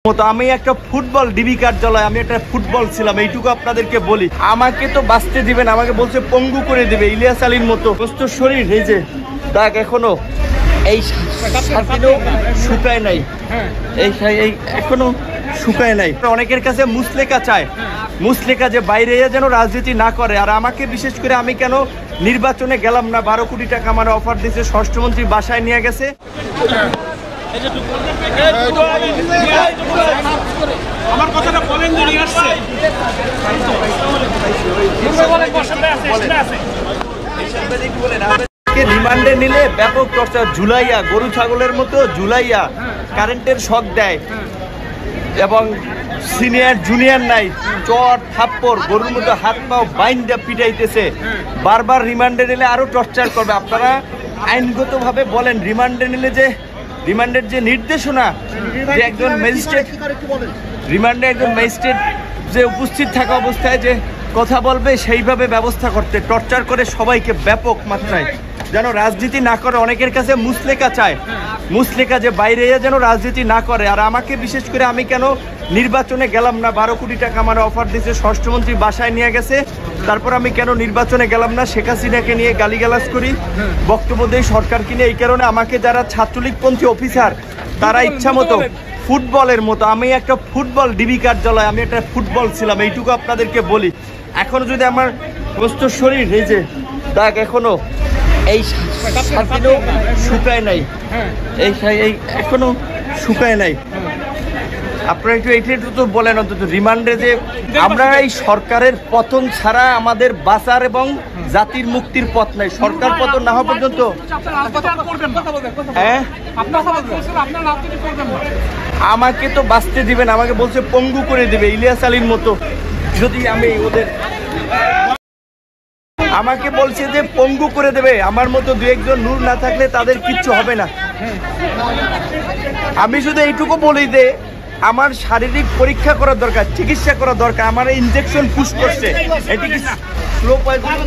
মতো আমি একটা ফুটবল ডিবি কার্যালয়, আমি একটা ফুটবল ছিলাম, এইটুকু আপনাদেরকে বলি। আমাকে তো বাঁচতে দিবেন, আমাকে বলছে পঙ্গু করে দিবে ইলিয়াস আলীর মতো। সুস্থ শরীর, এই যে দাগ এখনো এই শুকায় নাই, এই এখনো শুকায় নাই। অনেকের কাছে মুসলেকা চায়, মুসলেকা যে বাইরে যেন রাজনীতি না করে। আর আমাকে বিশেষ করে আমি কেন নির্বাচনে গেলাম না, 12 কোটি টাকা আমার অফার দিয়েছে, স্বরাষ্ট্রমন্ত্রী বাসায় নিয়ে গেছে। আমার কথাটা বলেন, নিয়ে আসছে রিমান্ডে নিলে ব্যাপক চর্চা, ঝুলাইয়া গরু ছাগলের মতো ঝুলাইয়া কারেন্টের শক দেয় এবং সিনিয়র জুনিয়র নাই, চট থাপ্পড় গরুর মতো হাত পাও বাইন্দা পিটাইতেছে। বারবার রিমান্ডে নিলে আরো টর্চার করবে। আপনারা আইনগতভাবে বলেন, রিমান্ডে নিলে যে রিমান্ডের যে নির্দেশনা, যে একজন ম্যাজিস্ট্রেট রিমান্ডে একজন ম্যাজিস্ট্রেট যে উপস্থিত থাকা অবস্থায় যে কথা বলবে সেইভাবে ব্যবস্থা করতে, টর্চার করে সবাইকে ব্যাপক মাত্রায় যেন রাজনীতি না করে। অনেকের কাছে মুসলেকা চায়, মুসলেকা যে বাইরে যেন রাজনীতি না করে। আর আমাকে বিশেষ করে আমি কেন নির্বাচনে গেলাম না, 12 কোটি টাকা আমার অফার দিয়েছে, স্বরাষ্ট্রমন্ত্রী বাসায় নিয়ে গেছে, তারপর আমি কেন নির্বাচনে গেলাম না, শেখ হাসিনাকে নিয়ে গালিগালাজ করি, বক্তব্য দেই সরকারকে নিয়ে। এই কারণে আমাকে যারা ছাত্রলীগপন্থী অফিসার তারা ইচ্ছা মতো ফুটবলের মতো, আমি একটা ফুটবল ডিবি কার্যালয়, আমি একটা ফুটবল ছিলাম, এইটুকু আপনাদেরকে বলি। এখনো যদি আমার সুস্থ শরীর, এই যে দাগ এখনো এই শুকায় নাই, এই এখনো শুকায় নাই। আপনারা একটু তো বলেন অন্তত রিমান্ডে যে আমরা এই সরকারের পতন ছাড়া আমাদের বাঁচার এবং জাতির মুক্তির পথ নাই। সরকার পতন না হওয়া পর্যন্ত হ্যাঁ আমাকে তো বাঁচতে দিবেন, আমাকে বলছে পঙ্গু করে দিবে ইলিয়াস আলীর মতো। যদি আমি ওদের আমাকে বলছে যে পঙ্গু করে দেবে, আমার মতো দু একজন নূর না থাকলে তাদের কিচ্ছু হবে না। আমি শুধু এইটুকু বলি যে আমার শারীরিক পরীক্ষা করার দরকার, চিকিৎসা করা দরকার। আমার ইনজেকশন পুশ করছে, এটি কি স্লো পয়জন?